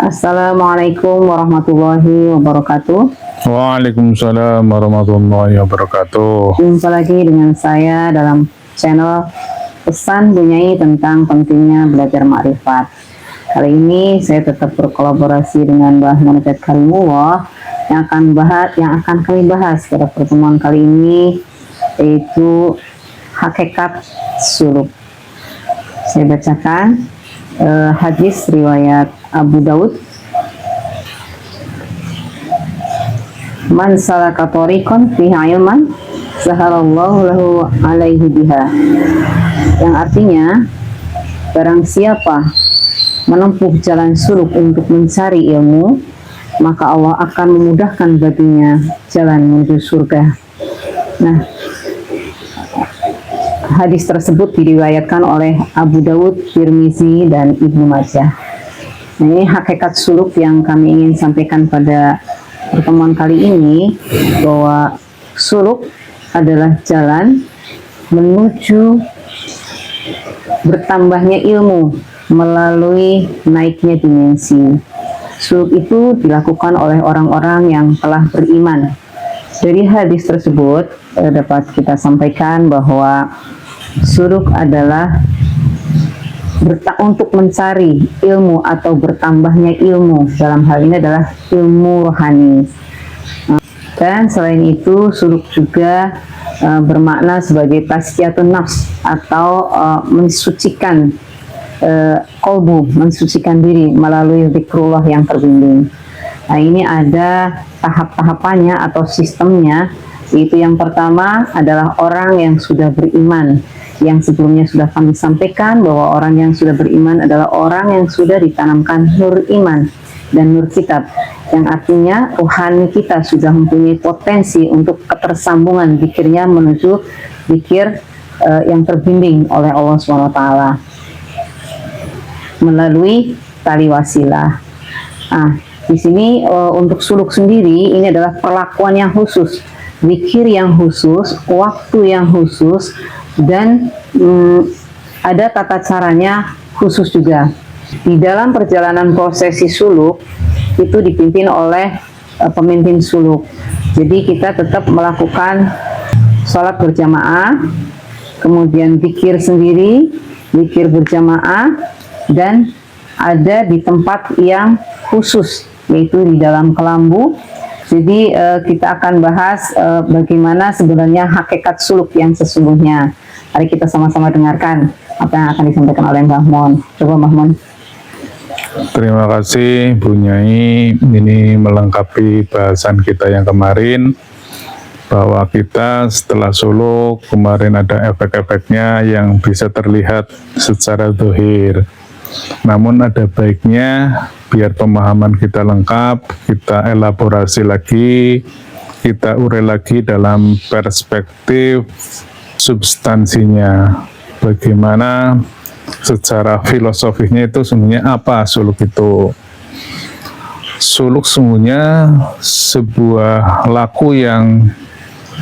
Assalamualaikum warahmatullahi wabarakatuh. Waalaikumsalam warahmatullahi wabarakatuh. Jumpa lagi dengan saya dalam channel Pesan Bunyai tentang pentingnya belajar makrifat. Kali ini saya tetap berkolaborasi dengan Mbah Munajat Karimullah yang akan kami bahas pada pertemuan kali ini, yaitu hakikat suluk. Saya bacakan hadis riwayat Abu Daud. Man salaka tariqan fihi ilman sahalallahu lahu alaihi biha. Yang artinya, barang siapa menempuh jalan suluk untuk mencari ilmu, maka Allah akan memudahkan baginya jalan menuju surga. Nah, hadis tersebut diriwayatkan oleh Abu Daud, Tirmizi, dan Ibnu Majah. Nah, ini hakikat suluk yang kami ingin sampaikan pada pertemuan kali ini, bahwa suluk adalah jalan menuju bertambahnya ilmu melalui naiknya dimensi. Suluk itu dilakukan oleh orang-orang yang telah beriman. Dari hadis tersebut dapat kita sampaikan bahwa suluk adalah untuk mencari ilmu atau bertambahnya ilmu. Dalam hal ini adalah ilmu rohani. Dan selain itu, suluk juga bermakna sebagai tazkiyatun nafs, atau mensucikan kolbu, mensucikan diri melalui zikrullah yang terbimbing. Nah, ini ada tahap-tahapannya atau sistemnya. Yaitu yang pertama adalah orang yang sudah beriman, yang sebelumnya sudah kami sampaikan bahwa orang yang sudah beriman adalah orang yang sudah ditanamkan nur iman dan nur kitab, yang artinya rohani kita sudah mempunyai potensi untuk ketersambungan zikirnya menuju zikir yang terbimbing oleh Allah SWT melalui tali wasilah. Nah, di sini untuk suluk sendiri ini adalah perlakuan yang khusus, zikir yang khusus, waktu yang khusus, dan ada tata caranya khusus juga. Di dalam perjalanan prosesi suluk itu dipimpin oleh pemimpin suluk. Jadi kita tetap melakukan sholat berjamaah, kemudian zikir sendiri, zikir berjamaah, dan ada di tempat yang khusus, yaitu di dalam kelambu. Jadi kita akan bahas bagaimana sebenarnya hakikat suluk yang sesungguhnya. Mari kita sama-sama dengarkan apa yang akan disampaikan oleh Mbah Mon. Coba Mbah Mon. Terima kasih Bu Nyai, ini melengkapi bahasan kita yang kemarin, bahwa kita setelah suluk kemarin ada efek-efeknya yang bisa terlihat secara zahir. Namun ada baiknya biar pemahaman kita lengkap, kita elaborasi lagi, kita urai lagi dalam perspektif substansinya. Bagaimana secara filosofisnya itu sebenarnya apa suluk itu? Suluk sesungguhnya sebuah laku yang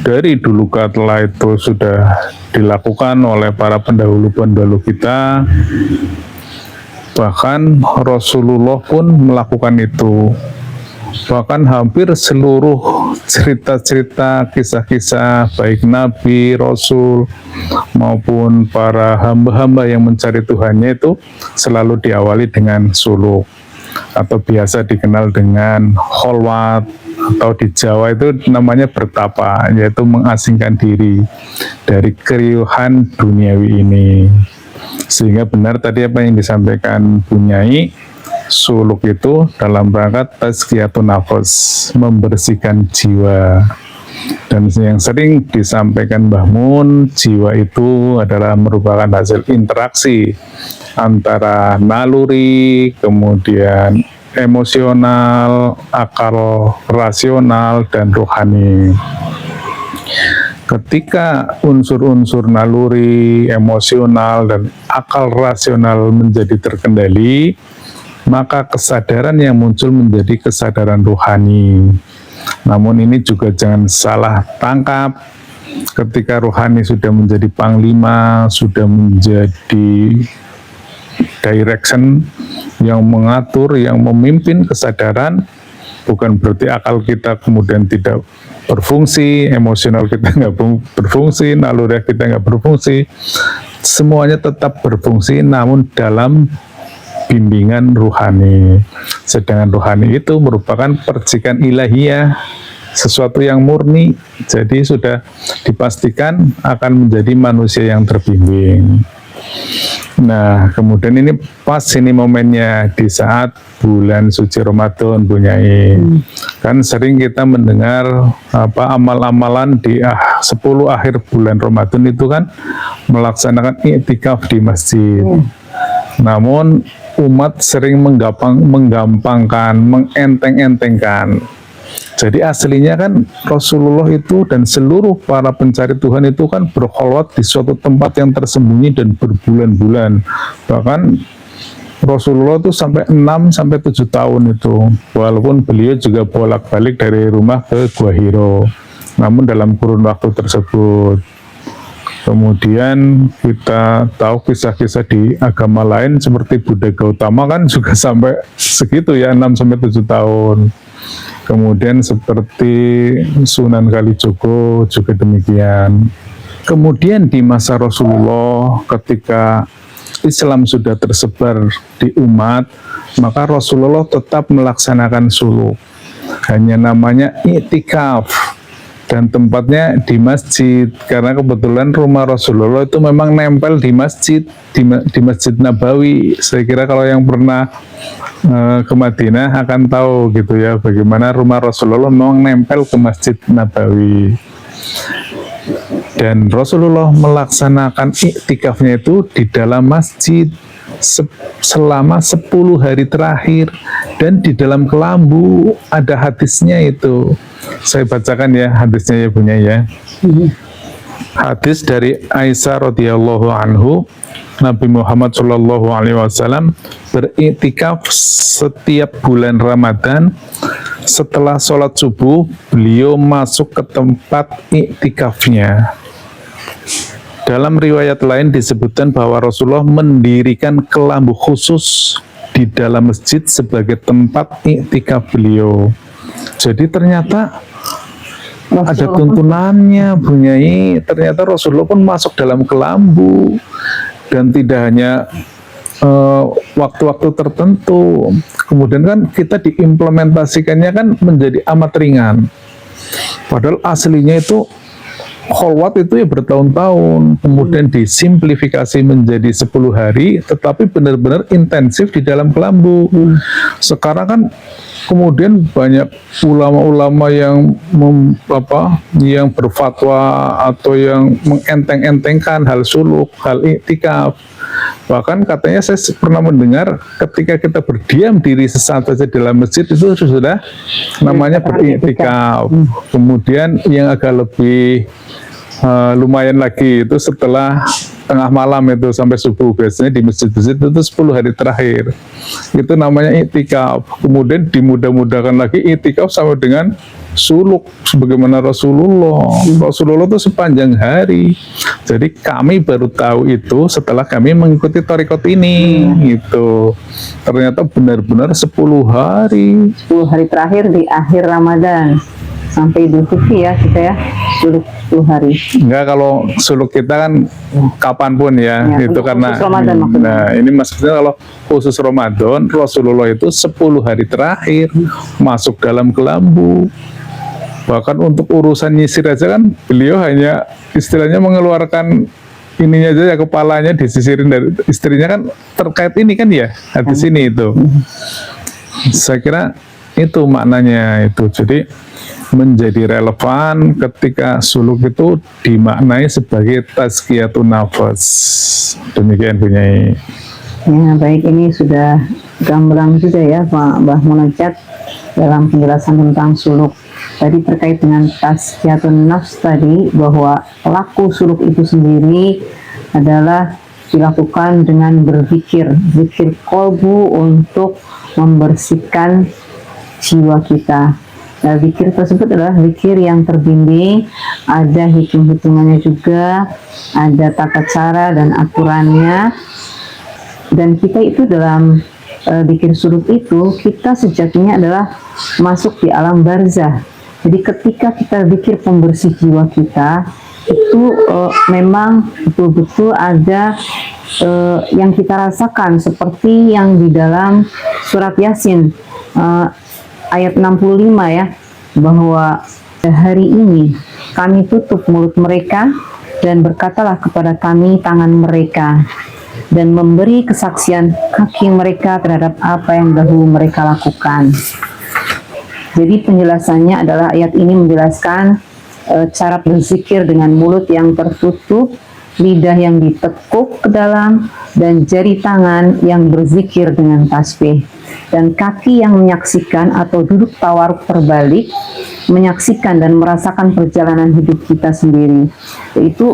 dari dulu kala itu sudah dilakukan oleh para pendahulu-pendahulu kita. Bahkan Rasulullah pun melakukan itu. Bahkan hampir seluruh cerita-cerita, kisah-kisah baik Nabi, Rasul maupun para hamba-hamba yang mencari Tuhannya itu selalu diawali dengan suluk, atau biasa dikenal dengan kholwat, atau di Jawa itu namanya bertapa, yaitu mengasingkan diri dari keriuhan duniawi ini. Sehingga benar tadi apa yang disampaikan Bu Nyai, suluk itu dalam rangka tazkiyatun nafas, membersihkan jiwa. Dan yang sering disampaikan Mbah Mun, jiwa itu adalah merupakan hasil interaksi antara naluri, kemudian emosional, akal rasional, dan rohani. Ketika unsur-unsur naluri, emosional, dan akal rasional menjadi terkendali, maka kesadaran yang muncul menjadi kesadaran rohani. Namun ini juga jangan salah tangkap, ketika rohani sudah menjadi panglima, sudah menjadi direction, yang mengatur, yang memimpin kesadaran. Bukan berarti akal kita kemudian tidak berfungsi, emosional kita nggak berfungsi, naluri kita nggak berfungsi. Semuanya tetap berfungsi, namun dalam bimbingan ruhani. Sedangkan ruhani itu merupakan percikan ilahiyah, sesuatu yang murni. Jadi sudah dipastikan akan menjadi manusia yang terbimbing. Nah, kemudian ini pas ini momennya di saat bulan suci Ramadan, Bu Nyai. Kan sering kita mendengar amal-amalan di 10 akhir bulan Ramadan itu kan melaksanakan i'tikaf di masjid. Namun umat sering menggampangkan, mengenteng-entengkan. Jadi aslinya kan Rasulullah itu dan seluruh para pencari Tuhan itu kan berkholwat di suatu tempat yang tersembunyi dan berbulan-bulan. Bahkan Rasulullah itu sampai 6-7 tahun itu. Walaupun beliau juga bolak-balik dari rumah ke Gua Hiro. Namun dalam kurun waktu tersebut. Kemudian kita tahu kisah-kisah di agama lain seperti Buddha Gautama kan juga sampai segitu ya, 6-7 tahun. Kemudian seperti Sunan Kalijogo juga demikian. Kemudian di masa Rasulullah ketika Islam sudah tersebar di umat, maka Rasulullah tetap melaksanakan suluk. Hanya namanya i'tikaf dan tempatnya di masjid, karena kebetulan rumah Rasulullah itu memang nempel di masjid, di Masjid Nabawi. Saya kira kalau yang pernah ke Madinah akan tahu gitu ya, bagaimana rumah Rasulullah memang nempel ke Masjid Nabawi. Dan Rasulullah melaksanakan iktikafnya itu di dalam masjid selama 10 hari terakhir, dan di dalam kelambu. Ada hadisnya itu. Saya bacakan ya hadisnya ya punya ya. Hadis dari Aisyah radhiyallahu anhu, Nabi Muhammad Shallallahu Alaihi Wasallam beriktikaf setiap bulan Ramadan. Setelah sholat subuh, beliau masuk ke tempat iktikafnya. Dalam riwayat lain disebutkan bahwa Rasulullah mendirikan kelambu khusus di dalam masjid sebagai tempat iktikaf beliau. Jadi ternyata ada tuntunannya, Bu Nyai. Ternyata Rasulullah pun masuk dalam kelambu, dan tidak hanya waktu-waktu tertentu. Kemudian kan kita diimplementasikannya kan menjadi amat ringan. Padahal aslinya itu kholwat itu ya bertahun-tahun, kemudian disimplifikasi menjadi 10 hari, tetapi benar-benar intensif di dalam kelambu. Sekarang kan kemudian banyak ulama-ulama yang yang berfatwa atau yang mengenteng-entengkan hal suluk, hal iktikaf. Bahkan katanya saya pernah mendengar ketika kita berdiam diri sesaat saja dalam masjid itu sudah namanya beriktikaf. Kemudian yang agak lebih lumayan lagi itu setelah tengah malam itu sampai subuh, biasanya di masjid-masjid itu 10 hari terakhir itu namanya iktikaf. Kemudian dimudah-mudahkan lagi iktikaf sama dengan suluk sebagaimana Rasulullah itu sepanjang hari. Jadi kami baru tahu itu setelah kami mengikuti thariqat ini gitu. Ternyata benar-benar 10 hari terakhir di akhir Ramadan sampai Idul Fitri ya kita ya, suluk 10 hari. Enggak, kalau suluk kita kan kapanpun ya, itu karena Ramadan maksudnya. Nah, ini maksudnya kalau khusus Ramadan, Rasulullah itu 10 hari terakhir masuk dalam kelambu. Bahkan untuk urusan nyisir aja kan beliau hanya istilahnya mengeluarkan ininya aja ya, kepalanya disisirin dari istrinya kan, terkait ini kan ya hadis ini itu. Saya kira itu maknanya itu. Jadi menjadi relevan ketika suluk itu dimaknai sebagai tazkiyatun nafas. Demikian Bu Nyai. Ya, baik, ini sudah gamblang juga ya Pak Mbah Munajat dalam penjelasan tentang suluk. Tadi terkait dengan tazkiyatun nafs tadi, bahwa pelaku suluk itu sendiri adalah dilakukan dengan berzikir, zikir kolbu untuk membersihkan jiwa kita. Nah, zikir tersebut adalah zikir yang terbimbing, ada hitung-hitungannya juga, ada tata cara dan aturannya. Dan kita itu dalam zikir suluk itu, kita sejatinya adalah masuk di alam barzah. Jadi ketika kita zikir pembersih jiwa kita, itu memang betul-betul ada yang kita rasakan, seperti yang di dalam surat Yasin ayat 65 ya, bahwa hari ini kami tutup mulut mereka dan berkatalah kepada kami tangan mereka, dan memberi kesaksian kaki mereka terhadap apa yang dahulu mereka lakukan. Jadi penjelasannya adalah ayat ini menjelaskan cara berzikir dengan mulut yang tertutup, lidah yang ditekuk ke dalam, dan jari tangan yang berzikir dengan tasbih, dan kaki yang menyaksikan atau duduk tawaruk terbalik, menyaksikan dan merasakan perjalanan hidup kita sendiri. Yaitu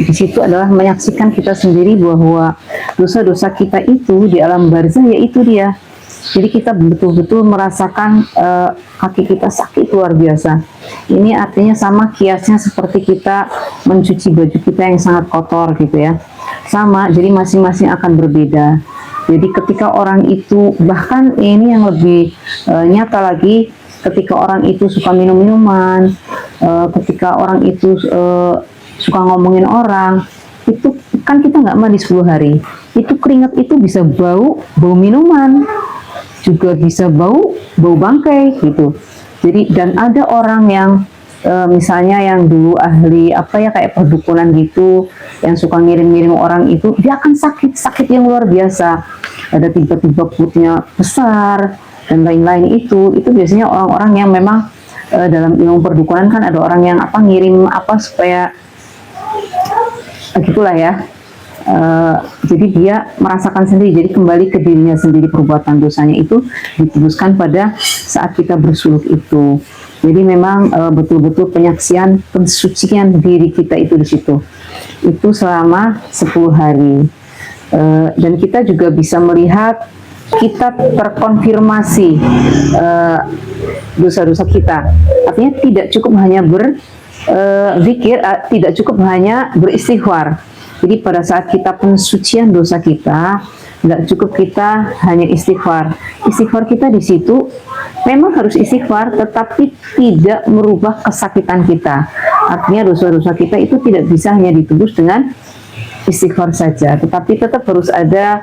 di situ adalah menyaksikan kita sendiri bahwa dosa-dosa kita itu di alam barzah, yaitu dia. Jadi kita betul-betul merasakan kaki kita sakit luar biasa. Ini artinya sama kiasnya seperti kita mencuci baju kita yang sangat kotor gitu ya. Sama, jadi masing-masing akan berbeda. Jadi ketika orang itu, bahkan ini yang lebih nyata lagi, ketika orang itu suka minum-minuman, ketika orang itu suka ngomongin orang, itu kan kita nggak mandi 10 hari. Itu keringat itu bisa bau minuman, juga bisa bau bangkai gitu. Jadi dan ada orang yang misalnya yang dulu ahli kayak perdukunan gitu, yang suka ngirim-ngirim orang itu, dia akan sakit yang luar biasa. Ada tiba-tiba perutnya besar dan lain-lain. Itu biasanya orang-orang yang memang dalam ilmu perdukunan kan ada orang yang ngirim supaya gitulah ya. Jadi dia merasakan sendiri, jadi kembali ke dirinya sendiri, perbuatan dosanya itu ditebuskan pada saat kita bersuluk itu. Jadi memang betul-betul penyaksian, pensucian diri kita itu di situ. Itu selama 10 hari. Dan kita juga bisa melihat kita terkonfirmasi dosa-dosa kita. Artinya tidak cukup hanya berzikir, tidak cukup hanya beristighfar. Jadi pada saat kita pensucian dosa kita, nggak cukup kita hanya istighfar. Istighfar kita di situ memang harus istighfar, tetapi tidak merubah kesakitan kita. Artinya dosa-dosa kita itu tidak bisa hanya ditebus dengan istighfar saja, tetapi tetap harus ada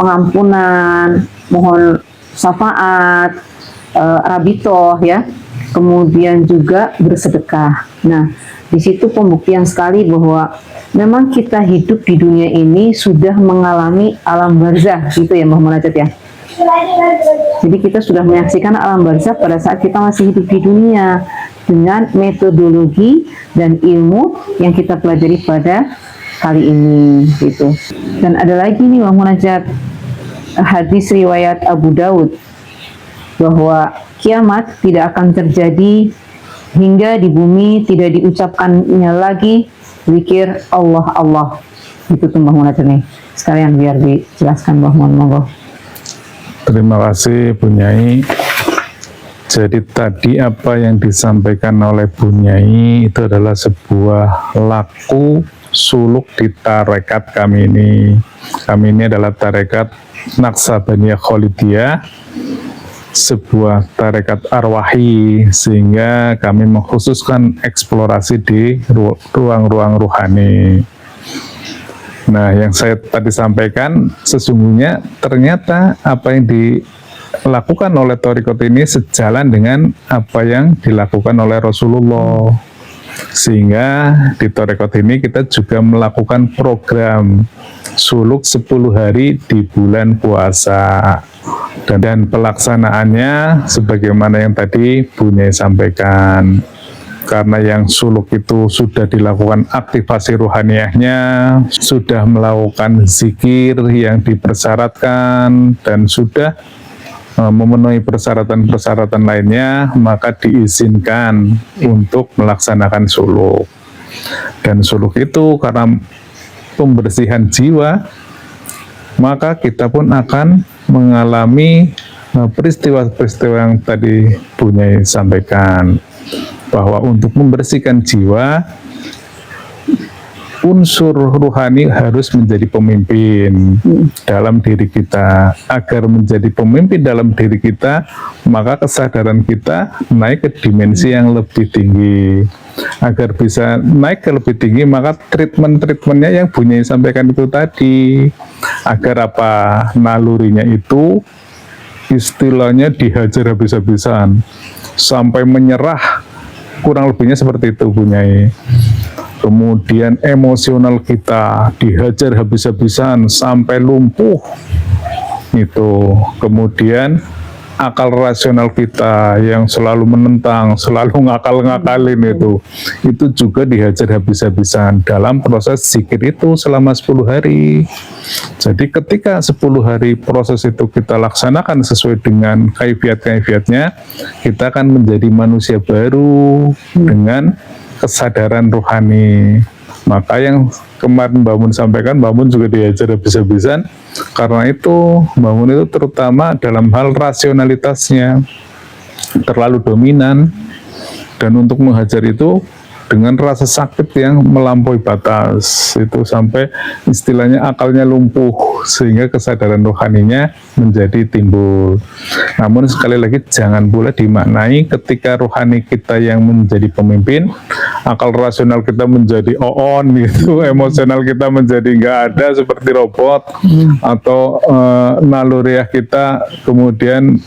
pengampunan, mohon syafaat, rabitoh ya, kemudian juga bersedekah. Nah, di situ pembuktian sekali bahwa memang kita hidup di dunia ini sudah mengalami alam barzah, gitu ya Mbak Munajat ya. Jadi kita sudah menyaksikan alam barzah pada saat kita masih hidup di dunia dengan metodologi dan ilmu yang kita pelajari pada kali ini, gitu. Dan ada lagi nih Mbak Munajat, hadis riwayat Abu Daud bahwa kiamat tidak akan terjadi hingga di bumi tidak diucapkannya lagi zikir Allah Allah. Itu tuh Mbah Munajat nih. Sekalian biar dijelaskan Mbah Munajat. Terima kasih Bu Nyai. Jadi tadi apa yang disampaikan oleh Bu Nyai itu adalah sebuah laku suluk di tarekat kami ini. Kami ini adalah tarekat Naqsabandiyah Khalidiyah, sebuah tarekat arwahi, sehingga kami mengkhususkan eksplorasi di ruang-ruang rohani. Nah, yang saya tadi sampaikan, sesungguhnya ternyata apa yang dilakukan oleh Thariqat ini sejalan dengan apa yang dilakukan oleh Rasulullah. Sehingga di Thariqat ini kita juga melakukan program suluk 10 hari di bulan puasa. Dan pelaksanaannya sebagaimana yang tadi Bu Nyai sampaikan. Karena yang suluk itu sudah dilakukan aktivasi ruhaniyahnya, sudah melakukan zikir yang dipersyaratkan, dan sudah memenuhi persyaratan-persyaratan lainnya, maka diizinkan untuk melaksanakan suluk. Dan suluk itu karena pembersihan jiwa, maka kita pun akan mengalami peristiwa-peristiwa yang tadi Bu Nyai sampaikan, bahwa untuk membersihkan jiwa unsur rohani harus menjadi pemimpin dalam diri kita. Agar menjadi pemimpin dalam diri kita, maka kesadaran kita naik ke dimensi yang lebih tinggi. Agar bisa naik ke lebih tinggi, maka treatment-treatmentnya yang Bunyai sampaikan itu tadi. Agar apa? Nalurinya itu istilahnya dihajar habis-habisan sampai menyerah, kurang lebihnya seperti itu Bunyai. Kemudian emosional kita dihajar habis-habisan sampai lumpuh itu. Kemudian akal rasional kita yang selalu menentang, selalu ngakal-ngakalin itu juga dihajar habis-habisan dalam proses zikir itu selama 10 hari. Jadi ketika 10 hari proses itu kita laksanakan sesuai dengan kaifiat-kaifiatnya, kita akan menjadi manusia baru dengan kesadaran rohani. Maka yang kemarin Mbak Mun sampaikan, Mbak Mun juga diajar habis-habisan. Karena itu Mbak Mun itu terutama dalam hal rasionalitasnya terlalu dominan, dan untuk menghajar itu dengan rasa sakit yang melampaui batas, itu sampai istilahnya akalnya lumpuh sehingga kesadaran rohaninya menjadi timbul. Namun sekali lagi jangan pula dimaknai ketika rohani kita yang menjadi pemimpin, akal rasional kita menjadi on gitu, emosional kita menjadi nggak ada seperti robot, atau naluriah kita kemudian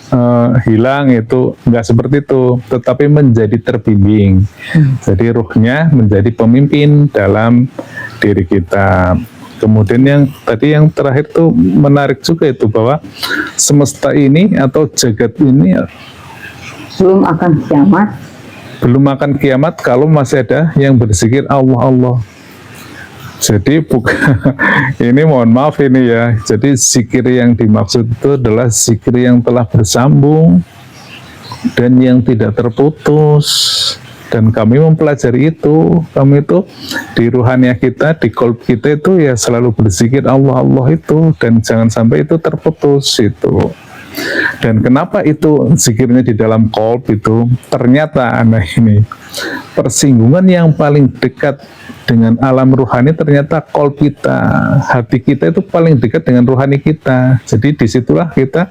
hilang, itu nggak seperti itu, tetapi menjadi terbimbing. Jadi ruhnya menjadi pemimpin dalam diri kita. Kemudian yang tadi yang terakhir tuh menarik juga itu, bahwa semesta ini atau jagat ini belum akan kiamat. Belum akan kiamat kalau masih ada yang berzikir Allah Allah. Jadi bukan ini, mohon maaf ini ya. Jadi zikir yang dimaksud itu adalah zikir yang telah bersambung dan yang tidak terputus. Dan kami mempelajari itu, kami itu di ruhaniah kita, di kolb kita itu ya selalu berzikir Allah Allah itu, dan jangan sampai itu terputus itu. Dan kenapa itu zikirnya di dalam kolb itu? Ternyata anak ini persinggungan yang paling dekat dengan alam ruhani, ternyata kolb kita, hati kita itu paling dekat dengan ruhani kita. Jadi disitulah kita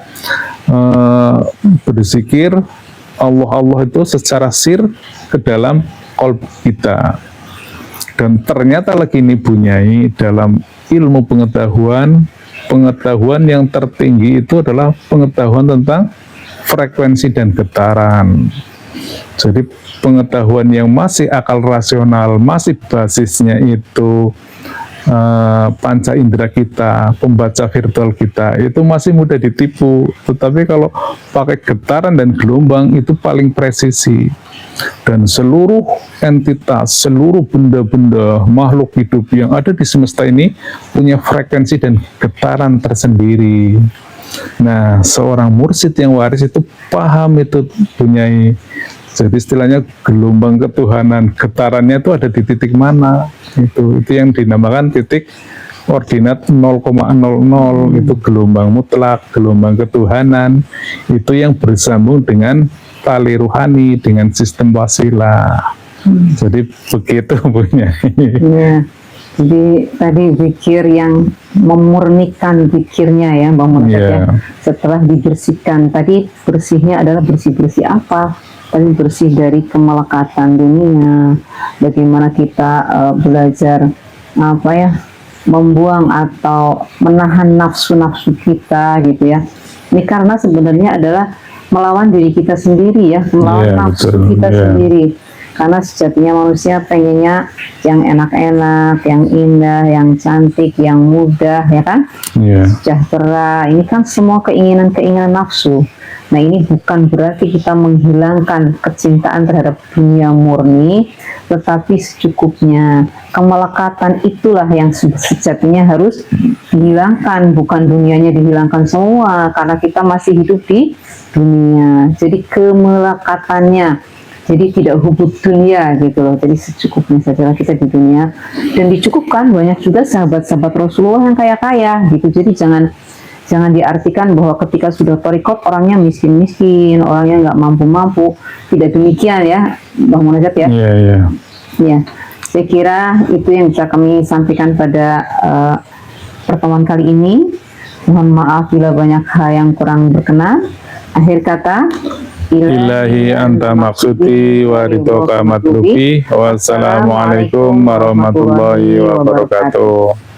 berzikir Allah Allah itu secara sir ke dalam kolb kita. Dan ternyata lagi ini Bunyai dalam ilmu pengetahuan yang tertinggi itu adalah pengetahuan tentang frekuensi dan getaran. Jadi pengetahuan yang masih akal rasional, masih basisnya itu panca indera kita, pembaca virtual kita, itu masih mudah ditipu. Tetapi kalau pakai getaran dan gelombang itu paling presisi. Dan seluruh entitas, seluruh benda-benda makhluk hidup yang ada di semesta ini punya frekuensi dan getaran tersendiri. Nah, seorang mursyid yang waris itu paham itu, Bunyai. Jadi istilahnya gelombang ketuhanan, getarannya itu ada di titik mana? Itu yang dinamakan titik ordinat 0,00, itu gelombang mutlak, gelombang ketuhanan, itu yang bersambung dengan tali ruhani, dengan sistem wasilah. Jadi begitu punya. Ya, jadi tadi zikir yang memurnikan zikirnya ya, Bang Munajat ya. Setelah dibersihkan, tadi bersihnya adalah bersih-bersih apa? Tadi bersih dari kemelekatan dunia, bagaimana kita belajar apa ya, membuang atau menahan nafsu-nafsu kita gitu ya. Ini karena sebenarnya adalah melawan diri kita sendiri ya, melawan nafsu kita sendiri. Karena sejatinya manusia pengennya yang enak-enak, yang indah, yang cantik, yang mudah ya kan, sejahtera. Ini kan semua keinginan-keinginan nafsu. Nah, ini bukan berarti kita menghilangkan kecintaan terhadap dunia murni, tetapi secukupnya. Kemelekatan itulah yang sejatinya harus dihilangkan, bukan dunianya dihilangkan semua, karena kita masih hidup di dunia. Jadi kemelekatannya, jadi tidak hubub dunia gitu loh. Jadi secukupnya saja kita di dunia, dan dicukupkan. Banyak juga sahabat-sahabat Rasulullah yang kaya-kaya gitu. Jadi jangan diartikan bahwa ketika sudah torikot orangnya miskin-miskin, orangnya nggak mampu-mampu. Tidak demikian ya, Bang Munajat ya. Iya. Ya. Saya kira itu yang bisa kami sampaikan pada pertemuan kali ini. Mohon maaf bila banyak hal yang kurang berkenan. Akhir kata, Ilahi anta maksudi wa ridhoka matlubi. Wassalamualaikum warahmatullahi wabarakatuh.